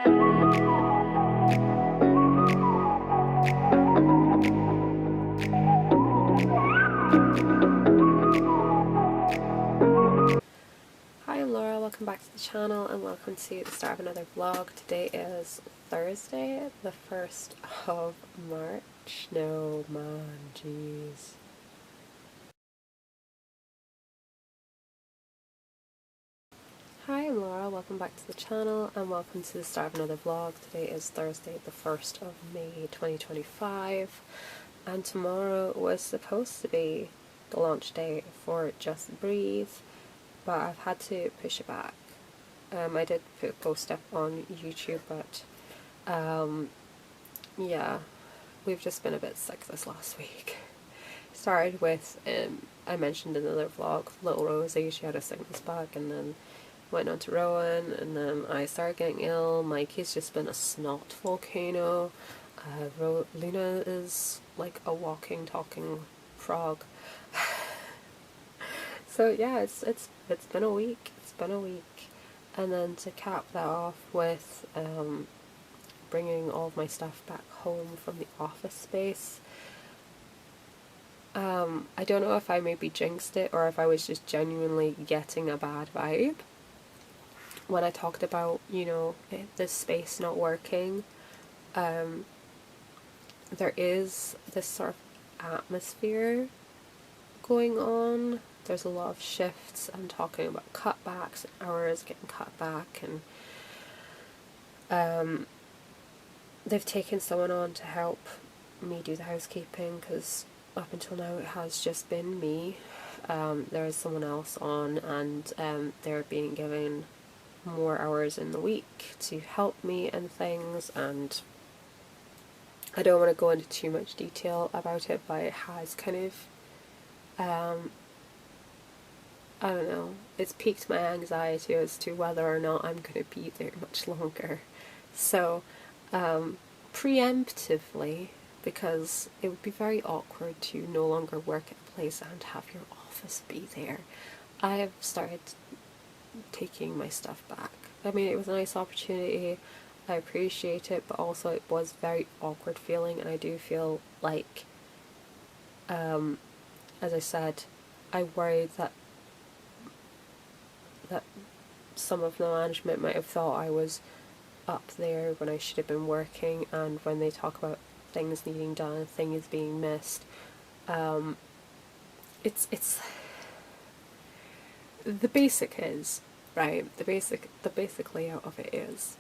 Hi, I'm Laura, welcome back to the channel and welcome to the start of another vlog. Today is Thursday, the 1st of March. No man, jeez. Hi, I'm Laura, welcome back to the channel and welcome to the start of another vlog. Today is Thursday, the 1st of May 2025, and tomorrow was supposed to be the launch day for Just Breathe, but I've had to push it back. I did put a post up on YouTube, but yeah, we've just been a bit sick this last week. Started with, I mentioned in another vlog, little Rosie, she had a sickness bug, and then went on to Rowan, and then I started getting ill. Mikey's just been a snot volcano. Luna is like a walking, talking frog. So yeah, it's been a week. It's been a week. And then to cap that off with bringing all of my stuff back home from the office space. I don't know if I maybe jinxed it or if I was just genuinely getting a bad vibe when I talked about, you know, this space not working. There is this sort of atmosphere going on. There's a lot of shifts. I'm talking about cutbacks and hours getting cut back, and they've taken someone on to help me do the housekeeping, because up until now it has just been me. There is someone else on, and they're being given more hours in the week to help me and things, and I don't want to go into too much detail about it, but it has kind of I don't know, it's piqued my anxiety as to whether or not I'm going to be there much longer. So, preemptively, because it would be very awkward to no longer work at a place and have your office be there, I have started taking my stuff back. I mean, it was a nice opportunity, I appreciate it, but also it was very awkward feeling, and I do feel like, as I said, I worried that some of the management might have thought I was up there when I should have been working, and when they talk about things needing done, things being missed, it's the basic is, right, the basic layout of it is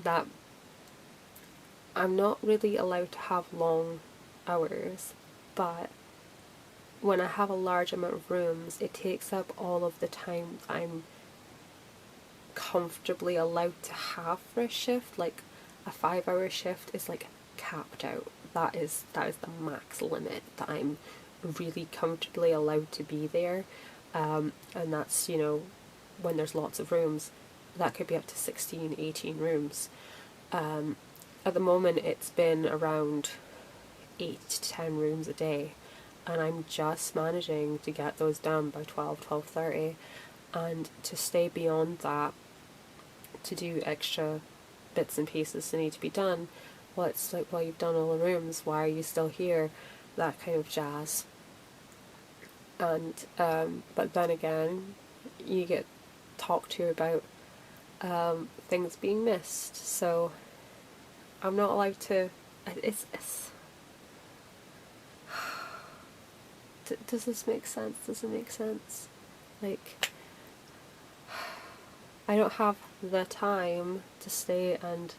that I'm not really allowed to have long hours, but when I have a large amount of rooms, it takes up all of the time I'm comfortably allowed to have for a shift. Like a 5-hour shift is like capped out. That is the max limit that I'm really comfortably allowed to be there, and that's, you know, when there's lots of rooms, that could be up to 16, 18 rooms. At the moment it's been around 8 to 10 rooms a day, and I'm just managing to get those done by 12:30, and to stay beyond that, to do extra bits and pieces that need to be done, well, it's like, well, you've done all the rooms, why are you still here? That kind of jazz. And but then again, you get talked to about things being missed, so I'm not allowed to. It's does this make sense? Does it make sense? Like, I don't have the time to stay and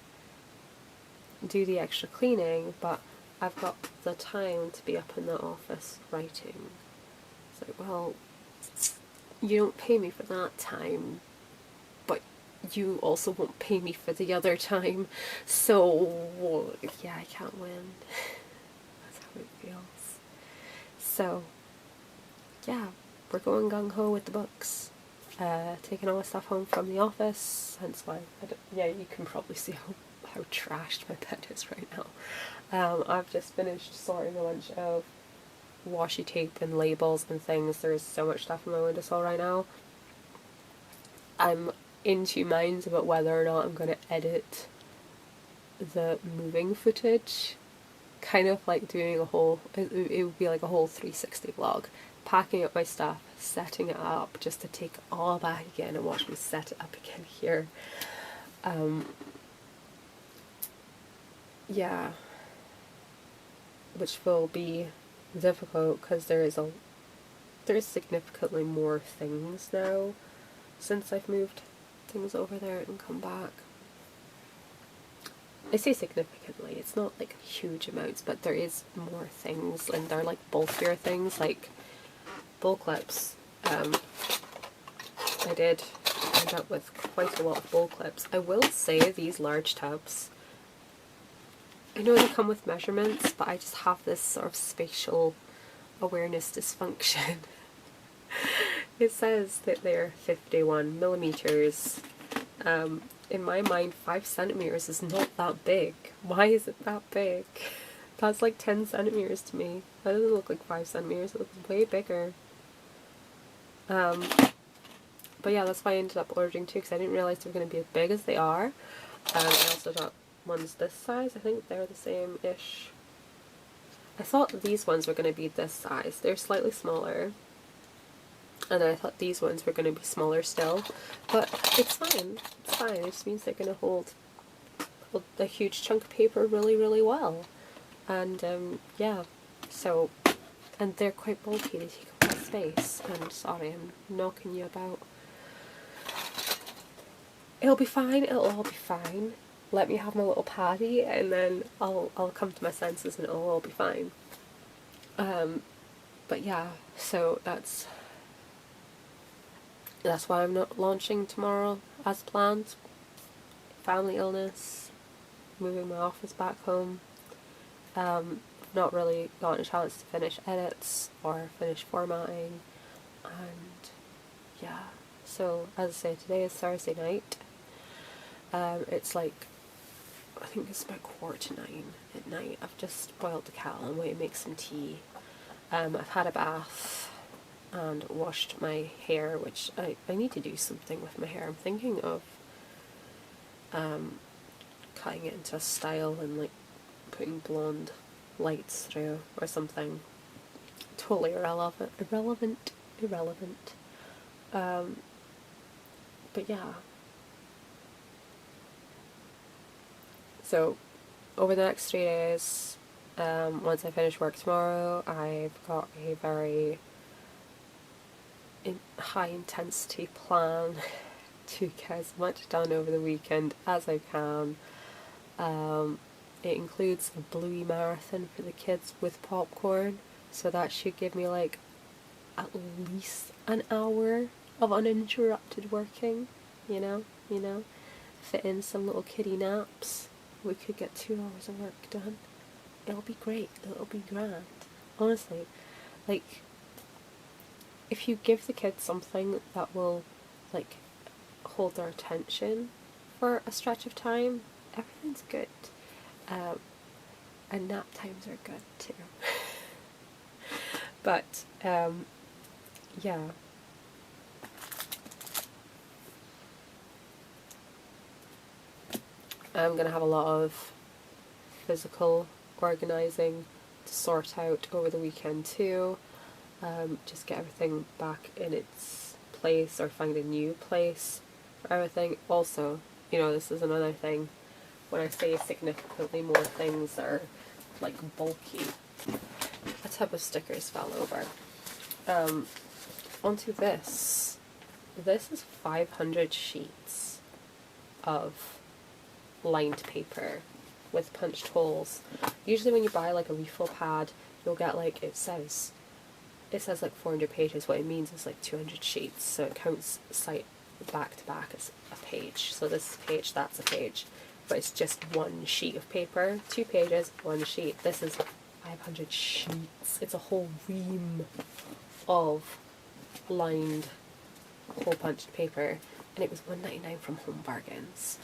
do the extra cleaning, but I've got the time to be up in the office writing. It's like, well, you don't pay me for that time, but you also won't pay me for the other time, so yeah, I can't win. That's how it feels. So yeah, we're going gung-ho with the books. Taking all my stuff home from the office, hence why yeah, you can probably see how trashed my bed is right now. I've just finished sorting a bunch of washi tape and labels and things. There's so much stuff on my windowsill right now. I'm in two minds about whether or not I'm going to edit the moving footage. Kind of like doing a whole, it would be like a whole 360 vlog, packing up my stuff, setting it up, just to take it all back again and watch me set it up again here. Yeah, which will be difficult because there's significantly more things now since I've moved things over there and come back. I say significantly, it's not like huge amounts, but there is more things, and they're like bulkier things, like bowl clips. I did end up with quite a lot of bowl clips. I will say these large tubs, I know they come with measurements, but I just have this sort of spatial awareness dysfunction. It says that they're 51 millimeters. In my mind, 5 centimeters is not that big. Why is it that big? That's like 10 centimeters to me. That doesn't look like 5 centimeters, it looks way bigger. But yeah, that's why I ended up ordering two, because I didn't realize they were going to be as big as they are. I also got ones this size. I think they're the same-ish. I thought these ones were going to be this size. They're slightly smaller. And I thought these ones were going to be smaller still. But it's fine. It's fine. It just means they're going to hold a huge chunk of paper really, really well. And yeah. So, and they're quite bulky. They take up a lot of space. And sorry, I'm knocking you about. It'll be fine. It'll all be fine. Let me have my little party, and then I'll come to my senses, and it'll all be fine. But yeah. So that's why I'm not launching tomorrow as planned. Family illness, moving my office back home. Not really gotten a chance to finish edits or finish formatting, and yeah. So as I say, today is Thursday night. It's like, I think it's about 8:45 at night. I've just boiled the kettle and waiting to make some tea. I've had a bath and washed my hair, which I need to do something with my hair. I'm thinking of cutting it into a style and like putting blonde lights through or something. Totally irrelevant. But yeah. So over the next 3 days, once I finish work tomorrow, I've got a very high intensity plan to get as much done over the weekend as I can. It includes a Bluey marathon for the kids with popcorn, so that should give me like at least an hour of uninterrupted working, you know, fit in some little kiddie naps. We could get 2 hours of work done. It'll be great. It'll be grand. Honestly, like, if you give the kids something that will, like, hold their attention for a stretch of time, everything's good. And nap times are good too. But, yeah. I'm going to have a lot of physical organising to sort out over the weekend too. Just get everything back in its place or find a new place for everything. Also, you know, this is another thing. When I say significantly more things that are like bulky, a tub of stickers fell over. Onto this. This is 500 sheets of lined paper with punched holes. Usually when you buy like a refill pad, you'll get like, it says like 400 pages. What it means is like 200 sheets, so it counts site back to back as a page. So this page, that's a page, but it's just one sheet of paper. 2 pages, 1 sheet. This is 500 sheets. It's a whole ream of lined hole punched paper, and it was $1.99 from Home Bargains.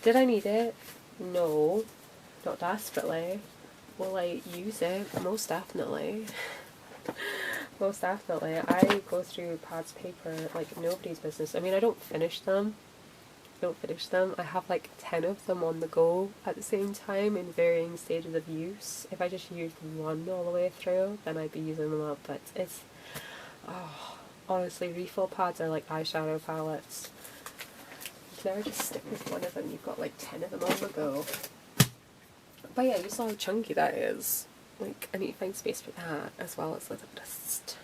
Did I need it? No, not desperately. Will I use it? Most definitely. Most definitely. I go through pads of paper like nobody's business. I mean, I don't finish them. I have like 10 of them on the go at the same time in varying stages of use. If I just used one all the way through, then I'd be using them up. But it's, oh, honestly, refill pads are like eyeshadow palettes. You can never just stick with one of them. You've got like 10 of them on the go. But yeah, you saw how chunky that is. Like, I need to find space for that as well as like the dust.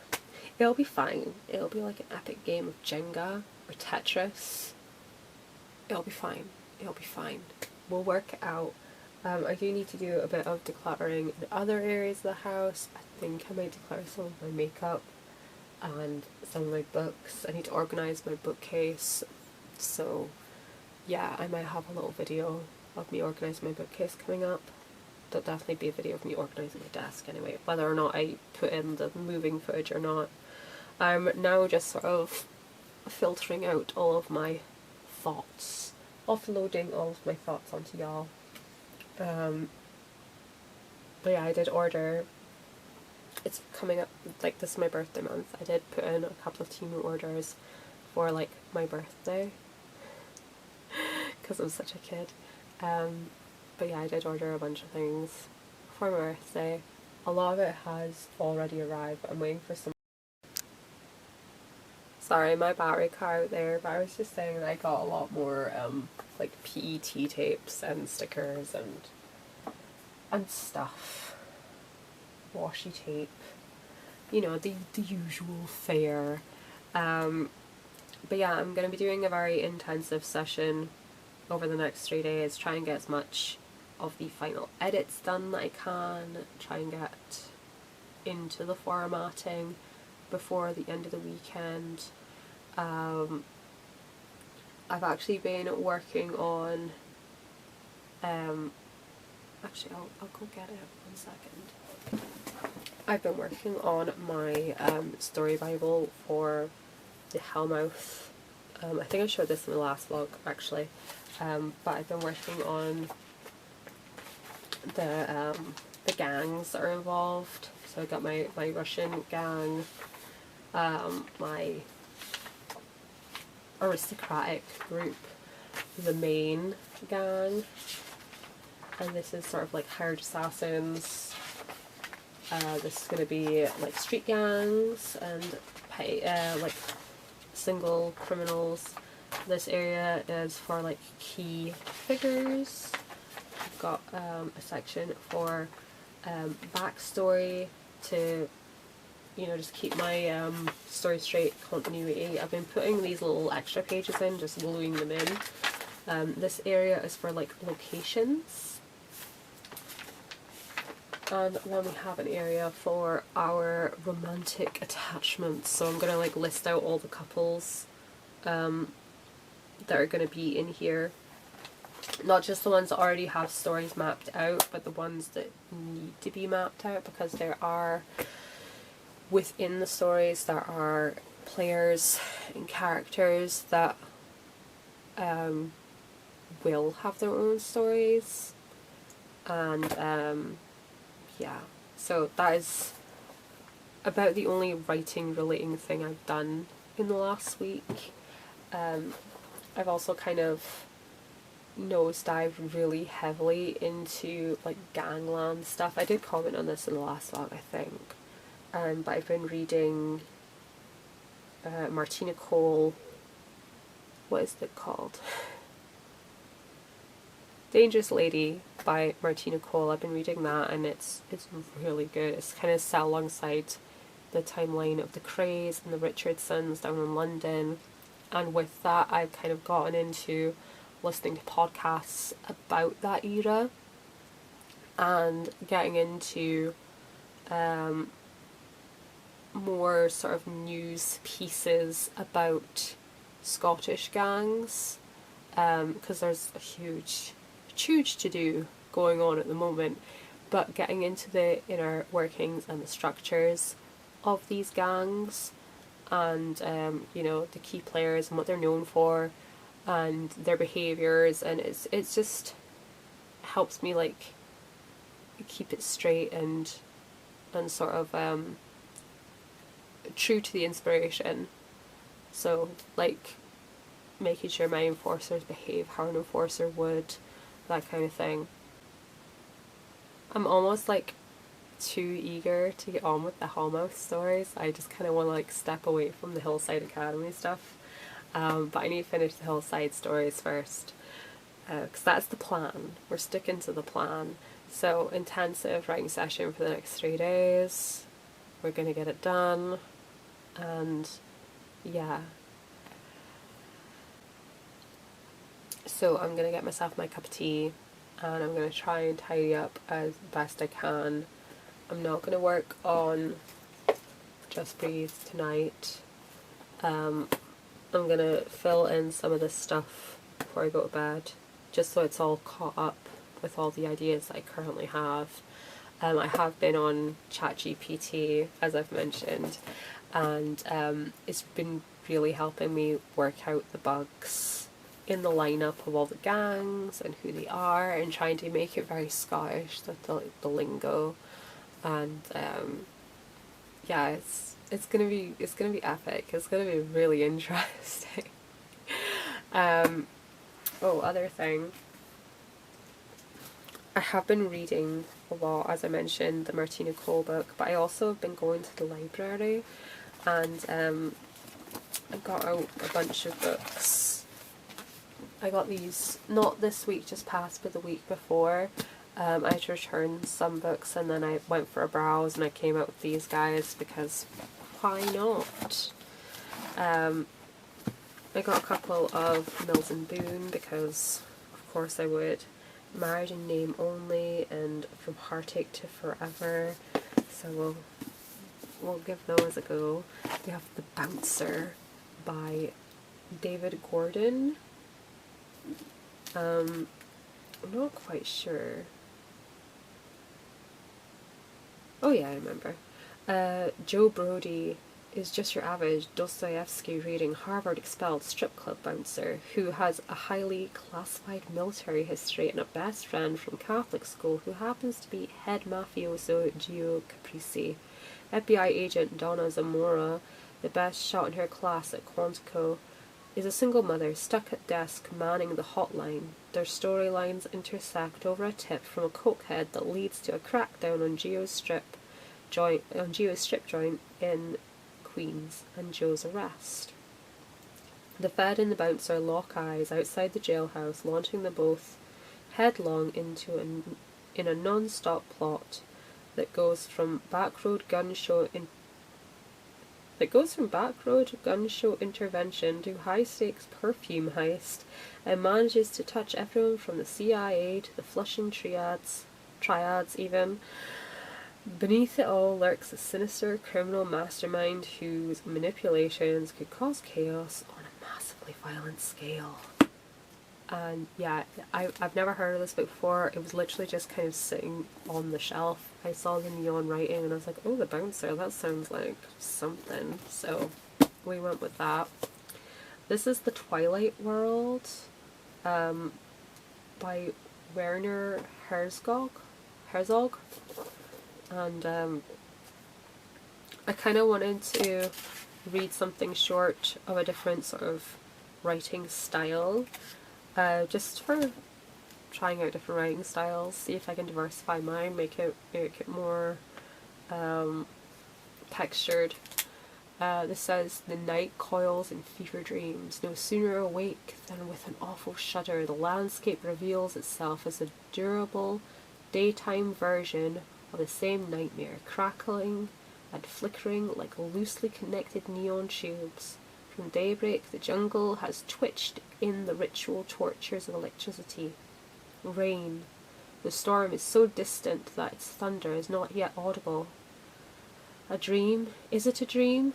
It'll be fine. It'll be like an epic game of Jenga or Tetris. It'll be fine. It'll be fine. We'll work it out. I do need to do a bit of decluttering in other areas of the house. I think I might declutter some of my makeup and some of my books. I need to organise my bookcase. So yeah, I might have a little video of me organising my bookcase coming up. There'll definitely be a video of me organising my desk anyway, whether or not I put in the moving footage or not. I'm now just sort of filtering out all of my thoughts, offloading all of my thoughts onto y'all. But yeah, I did order, it's coming up, like this is my birthday month, I did put in a couple of Temu orders for like my birthday, because I'm such a kid. But yeah, I did order a bunch of things for my birthday. A lot of it has already arrived, but I'm waiting for some. Sorry, my battery car out there, but I was just saying that I got a lot more like PET tapes and stickers and stuff. Washi tape. You know, the usual fare. But yeah, I'm going to be doing a very intensive session over the next 3 days, try and get as much of the final edits done that I can, try and get into the formatting before the end of the weekend. I've actually been working on, actually I'll go get it, 1 second. I've been working on my story bible for the Hellmouth. I think I showed this in the last vlog actually, but I've been working on the gangs that are involved. So I got my Russian gang, my aristocratic group, the main gang, and this is sort of like hired assassins. This is going to be like street gangs and like single criminals. This area is for like key figures. I've got a section for backstory to, you know, just keep my story straight, continuity. I've been putting these little extra pages in, just gluing them in. This area is for like locations. And then we have an area for our romantic attachments. So I'm going to like list out all the couples that are going to be in here. Not just the ones that already have stories mapped out, but the ones that need to be mapped out, because there are, within the stories, there are players and characters that will have their own stories. And yeah, so that is about the only writing relating thing I've done in the last week. I've also kind of nosedived really heavily into like gangland stuff. I did comment on this in the last vlog, I think. But I've been reading Martina Cole, what is it called? Dangerous Lady by Martina Cole. I've been reading that and it's really good. It's kind of set alongside the timeline of the Crays and the Richardsons down in London, and with that I've kind of gotten into listening to podcasts about that era and getting into more sort of news pieces about Scottish gangs, because there's a huge to do going on at the moment, but getting into the inner workings and the structures of these gangs and you know, the key players and what they're known for and their behaviours, and it's just helps me like keep it straight and sort of true to the inspiration. So, like, making sure my enforcers behave how an enforcer would, that kind of thing. I'm almost like too eager to get on with the Hallmouth stories. I just kind of want to like step away from the Hillside Academy stuff. But I need to finish the Hillside stories first, because that's the plan. We're sticking to the plan. So, intensive writing session for the next 3 days. We're going to get it done. And yeah. So I'm going to get myself my cup of tea, and I'm going to try and tidy up as best I can. I'm not going to work on Just Breathe tonight. I'm going to fill in some of this stuff before I go to bed, just so it's all caught up with all the ideas that I currently have. I have been on ChatGPT, as I've mentioned, and it's been really helping me work out the bugs in the lineup of all the gangs and who they are, and trying to make it very Scottish, the lingo, and yeah, it's gonna be epic. It's gonna be really interesting. Other thing, I have been reading a lot, as I mentioned, the Martina Cole book, but I also have been going to the library, and I got out a bunch of books. I got these, not this week just past, but the week before. I had to return some books, and then I went for a browse, and I came out with these guys because why not? I got a couple of Mills and Boon because of course I would. Married in Name Only and From Heartache to Forever, so we'll give those a go. We have The Bouncer by David Gordon. I'm not quite sure. Oh yeah, I remember. Joe Brody is just your average Dostoevsky reading Harvard expelled strip club bouncer who has a highly classified military history and a best friend from Catholic school who happens to be head mafioso Gio Caprisi. FBI agent Donna Zamora, the best shot in her class at Quantico, is a single mother stuck at desk manning the hotline. Their storylines intersect over a tip from a cokehead that leads to a crackdown on Gio's strip joint in Queens and Joe's arrest. The Fed and the bouncer lock eyes outside the jailhouse, launching them both headlong in a non-stop plot that goes from backroad gun show intervention to high-stakes perfume heist, and manages to touch everyone from the CIA to the Flushing triads even. Beneath it all lurks a sinister criminal mastermind whose manipulations could cause chaos on a massively violent scale. And yeah, I've never heard of this book before. It was literally just kind of sitting on the shelf. I saw the neon writing and I was like, oh, The Bouncer, that sounds like something. So we went with that. This is The Twilight World by Werner Herzog. And I kind of wanted to read something short of a different sort of writing style, just for trying out different writing styles, see if I can diversify mine, make it more textured. This says, the night coils in fever dreams. No sooner awake than with an awful shudder the landscape reveals itself as a durable daytime version of the same nightmare, crackling and flickering like loosely connected neon tubes. From daybreak the jungle has twitched in the ritual tortures of electricity. Rain. The storm is so distant that its thunder is not yet audible. A dream? Is it a dream?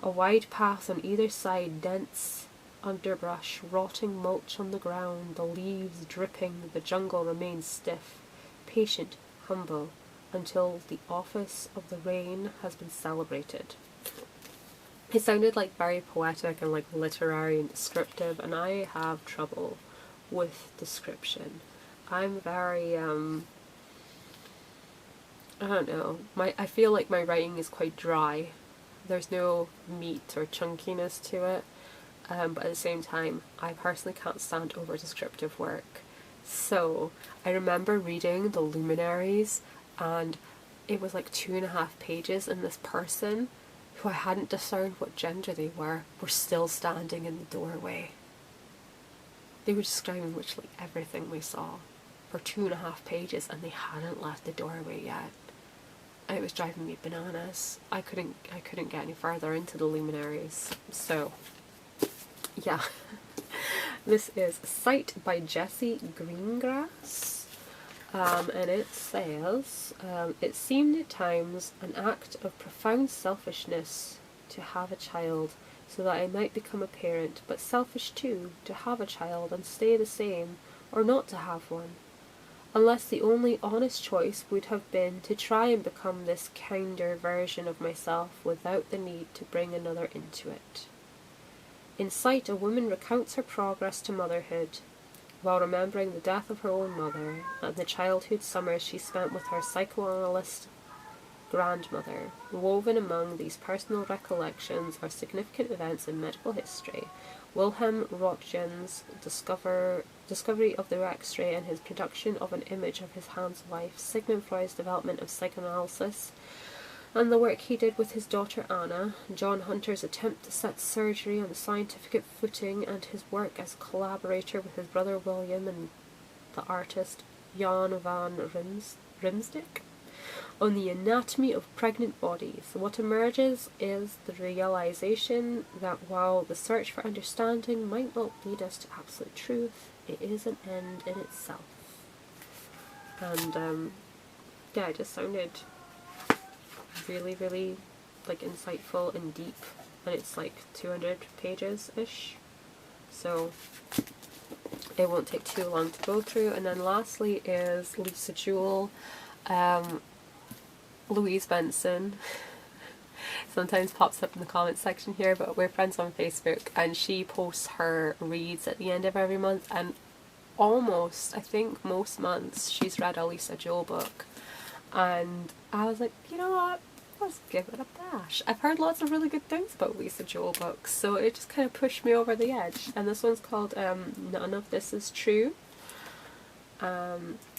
A wide path on either side, dense underbrush, rotting mulch on the ground, the leaves dripping, the jungle remains stiff, patient, humble, until the office of the rain has been celebrated. It sounded like very poetic and like literary and descriptive, and I have trouble with description. I'm very, I don't know, I feel like my writing is quite dry, There's no meat or chunkiness to it, but at the same time, I personally can't stand over descriptive work. So I remember reading The Luminaries, and it was like 2.5 pages, and this person, who I hadn't discerned what gender they were still standing in the doorway. They were describing literally everything we saw for 2.5 pages, and they hadn't left the doorway yet. And it was driving me bananas. I couldn't get any further into The Luminaries. So, yeah. This is Sight by Jessie Greengrass. And it says, it seemed at times an act of profound selfishness to have a child, so that I might become a parent, but selfish too, to have a child and stay the same, or not to have one. Unless the only honest choice would have been to try and become this kinder version of myself without the need to bring another into it. In Sight, a woman recounts her progress to motherhood, while remembering the death of her own mother and the childhood summers she spent with her psychoanalyst grandmother. Woven among these personal recollections are significant events in medical history. Wilhelm Röntgen's discovery of the X-ray and his production of an image of his Hans wife, Sigmund Freud's development of psychoanalysis, and the work he did with his daughter Anna, John Hunter's attempt to set surgery on a scientific footing, and his work as a collaborator with his brother William and the artist Jan van Rimsdijk on the anatomy of pregnant bodies. What emerges is the realization that while the search for understanding might not lead us to absolute truth, it is an end in itself. And yeah, it just sounded really, really like insightful and deep, and it's like 200 pages-ish, so it won't take too long to go through. And then lastly is Lisa Jewell. Louise Benson sometimes pops up in the comments section here, but we're friends on Facebook, and she posts her reads at the end of every month, and almost, I think most months, she's read a Lisa Jewell book, and I was like, you know what, let's give it a bash. I've heard lots of really good things about Lisa Jewell books, so it just kind of pushed me over the edge. And this one's called None of This Is True.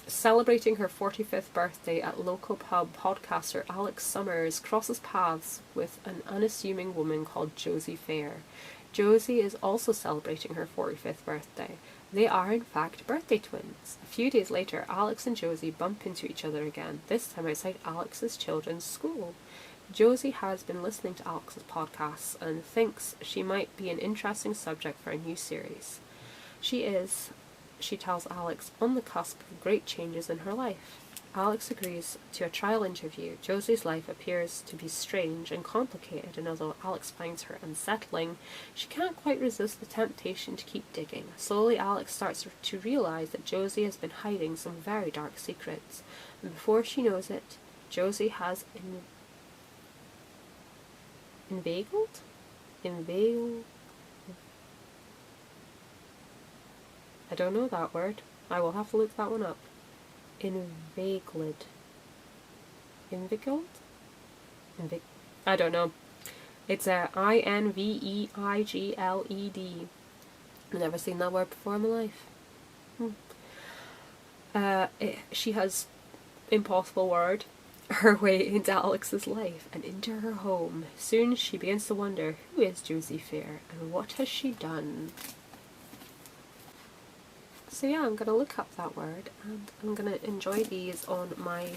Celebrating her 45th birthday at local pub, podcaster Alex Summers crosses paths with an unassuming woman called Josie Fair. Josie is also celebrating her 45th birthday. They are in fact birthday twins. A few days later, Alex and Josie bump into each other again, this time outside Alex's children's school. Josie has been listening to Alex's podcasts and thinks she might be an interesting subject for a new series. She tells Alex, on the cusp of great changes in her life. Alex agrees to a trial interview. Josie's life appears to be strange and complicated, and although Alex finds her unsettling, she can't quite resist the temptation to keep digging. Slowly, Alex starts to realize that Josie has been hiding some very dark secrets, and before she knows it, Josie has inveigled? I don't know that word. I will have to look that one up. Inveigled. I don't know. It's a Inveiggled. I've never seen that word before in my life. She has, impossible word, her way into Alex's life and into her home. Soon she begins to wonder, who is Josie Fair and what has she done? So yeah, I'm going to look up that word, and I'm going to enjoy these on my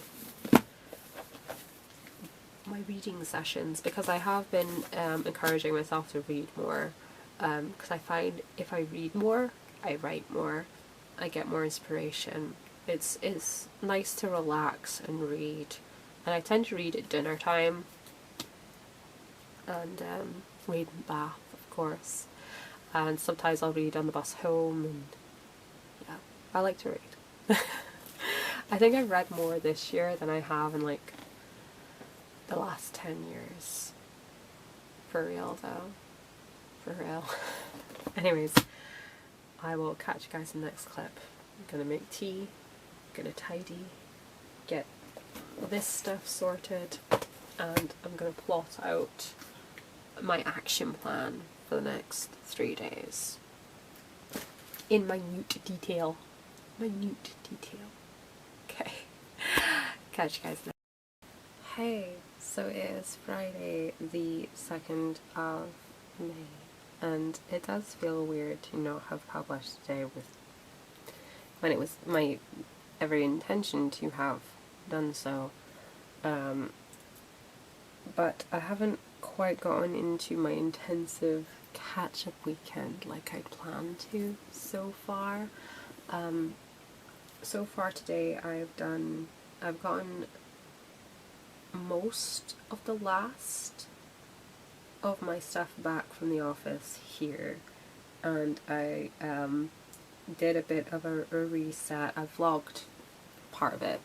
reading sessions, because I have been encouraging myself to read more, because I find if I read more, I write more, I get more inspiration. It's nice to relax and read, and I tend to read at dinner time, and read in the bath, of course, and sometimes I'll read on the bus home, and yeah, I like to read. I think I've read more this year than I have in like the last 10 years. For real though. For real. Anyways, I will catch you guys in the next clip. I'm gonna make tea, I'm gonna tidy, get this stuff sorted, and I'm gonna plot out my action plan for the next 3 days in minute detail. Minute detail. Okay. Catch you guys next. Hey, so it is Friday the 2nd of May, and it does feel weird to not have published today when it was my every intention to have done so. But I haven't quite gotten into my intensive catch-up weekend like I'd planned to so far. So far today I've gotten most of the last of my stuff back from the office here, and I did a bit of a reset. I vlogged part of it,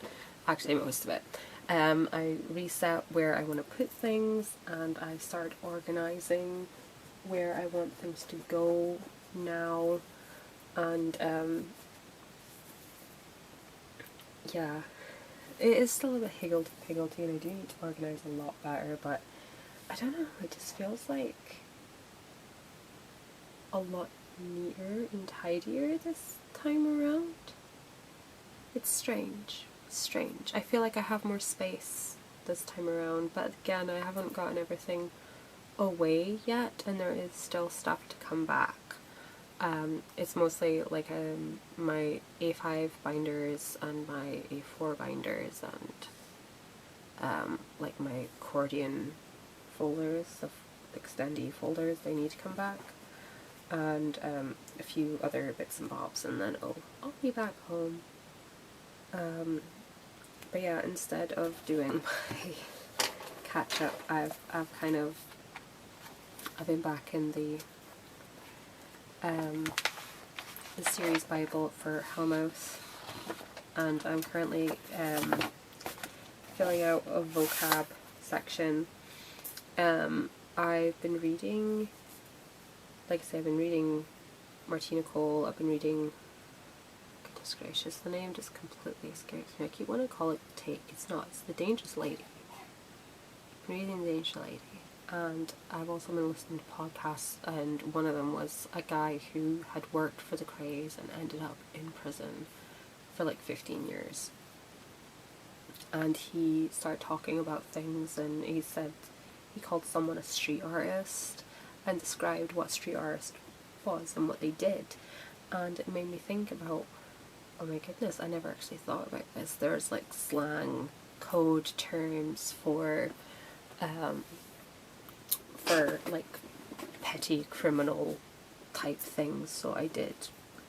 actually most of it. I reset where I want to put things, and I started organizing where I want things to go now, and yeah, it is still a bit higgledy-piggledy, and I do need to organize a lot better, but I don't know, it just feels like a lot neater and tidier this time around. It's strange. I feel like I have more space this time around, but again, I haven't gotten everything away yet, and there is still stuff to come back. It's mostly like my A5 binders and my A4 binders, and like my accordion folders, the extendee folders, they need to come back, and a few other bits and bobs, and then I'll be back home. But yeah, instead of doing my catch up, I've been back in the series Bible for Hellmouth, and I'm currently filling out a vocab section. I've been reading, like I say, I've been reading Martina Cole. I've been reading, goodness gracious, the name just completely escapes me. I keep wanting to call it Take. It's not. It's The Dangerous Lady. I've been reading The Dangerous Lady. And I've also been listening to podcasts, and one of them was a guy who had worked for the Krays and ended up in prison for like 15 years. And he started talking about things, and he said he called someone a street artist and described what street artist was and what they did. And it made me think about, oh my goodness, I never actually thought about this. There's like slang, code terms for like petty criminal type things, so I did.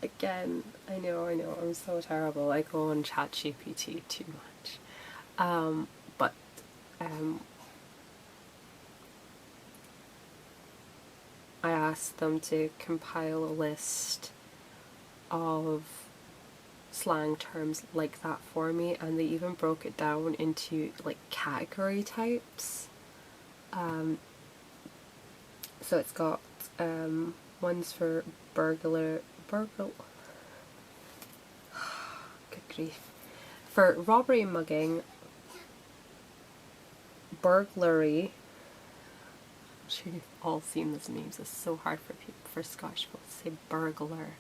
Again, I know, I'm so terrible. I go on ChatGPT too much. But I asked them to compile a list of slang terms like that for me, and they even broke it down into like category types. So it's got ones for good grief, for robbery and mugging, burglary. I'm sure you've all seen those memes. It's so hard for Scottish people to say burglar.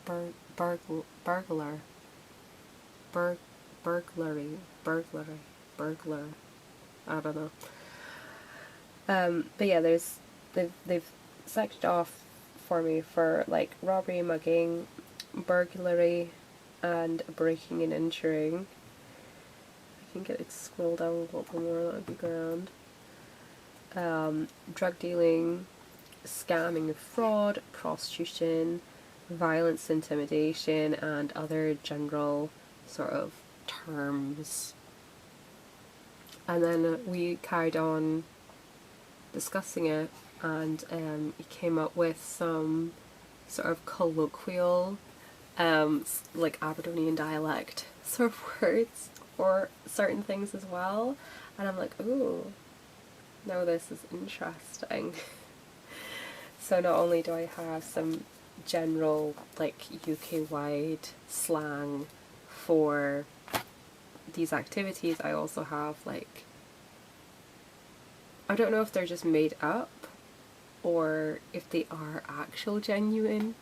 Burglar. I don't know. But yeah, they've sectioned off for me for like robbery, mugging, burglary, and breaking and entering. I can get it to scroll down a little bit more, that would be grand. Drug dealing, scamming and fraud, prostitution, violence, intimidation, and other general sort of terms. And then we carried on discussing it, and he came up with some sort of colloquial, like Aberdonian dialect sort of words for certain things as well, and I'm like, ooh, now this is interesting. So not only do I have some general like UK-wide slang for these activities, I also have like, I don't know if they're just made up or if they are actual genuine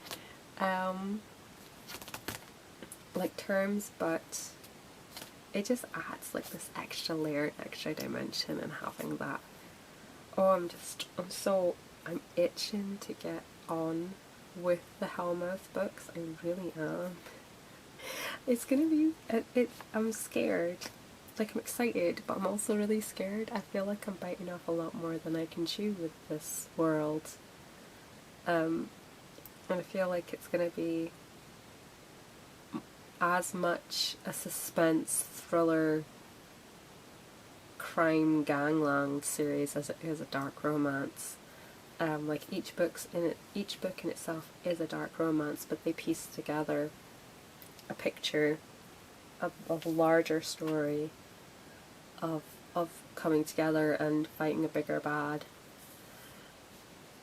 like terms, but it just adds like this extra layer, extra dimension, and having that. Oh, I'm itching to get on with the Hellmouth books. I really am. It's gonna be, I'm scared. Like, I'm excited, but I'm also really scared. I feel like I'm biting off a lot more than I can chew with this world. And I feel like it's gonna be as much a suspense thriller crime gangland series as it is a dark romance. Like each book in itself is a dark romance, but they piece together a picture of a larger story of coming together and fighting a bigger bad.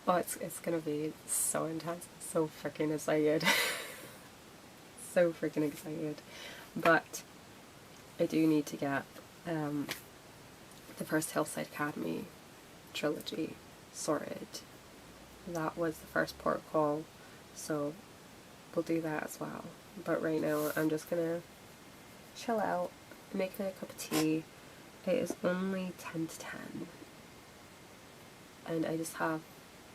Oh, it's gonna be so intense. I'm so freaking excited. So freaking excited. But I do need to get the first Hillside Academy trilogy sorted. That was the first port call, so we'll do that as well. But right now I'm just gonna chill out, make me a cup of tea. It is only 10 to 10 and I just have,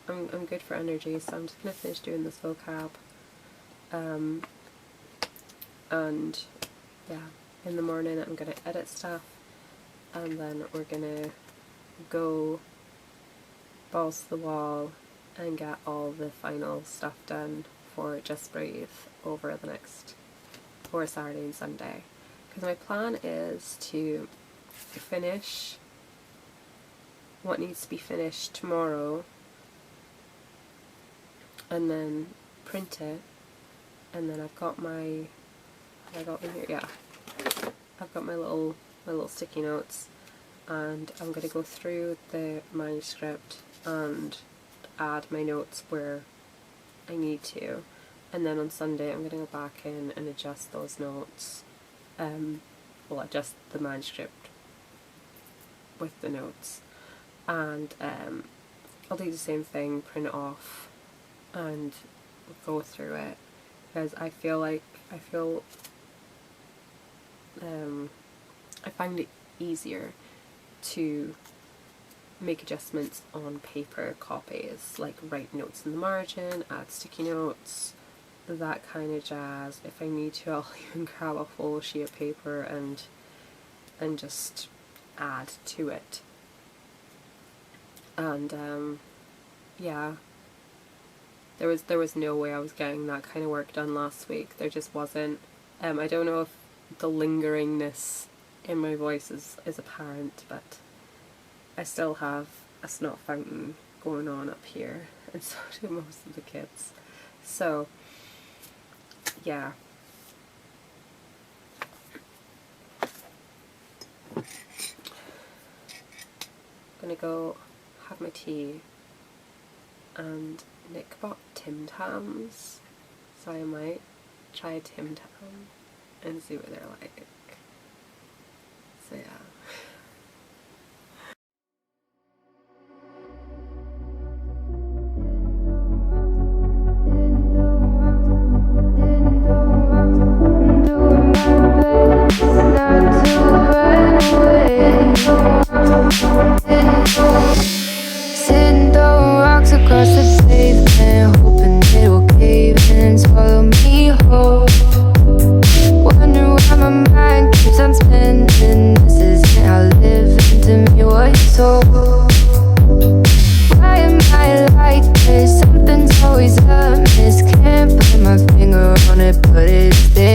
I'm good for energy, so I'm just gonna finish doing this vocab and yeah, in the morning I'm gonna edit stuff, and then we're gonna go balls to the wall and get all the final stuff done for Just Breathe over the next, for Saturday and Sunday. Because my plan is to finish what needs to be finished tomorrow and then print it, and then I've got my, have I got them here? Yeah. I've got my little sticky notes, and I'm going to go through the manuscript and add my notes where I need to, and then on Sunday I'm going to go back in and adjust those notes, well, adjust the manuscript with the notes, and I'll do the same thing, print it off and go through it, because I find it easier to make adjustments on paper copies, like write notes in the margin, add sticky notes, that kind of jazz. If I need to, I'll even grab a whole sheet of paper and just add to it. And yeah, there was no way I was getting that kind of work done last week. There just wasn't. I don't know if the lingeringness in my voice is apparent, but I still have a snot fountain going on up here, and so do most of the kids. So yeah. Gonna go have my tea, and Nick bought Tim Tams, so I might try a Tim Tam and see what they're like. So yeah. Sitting throwing rocks across the pavement, hoping it'll cave in and swallow me whole. Wonder why my mind keeps on spinning. This isn't how living to me was told. Why am I like this? Something's always amiss. Can't put my finger on it, but it's there.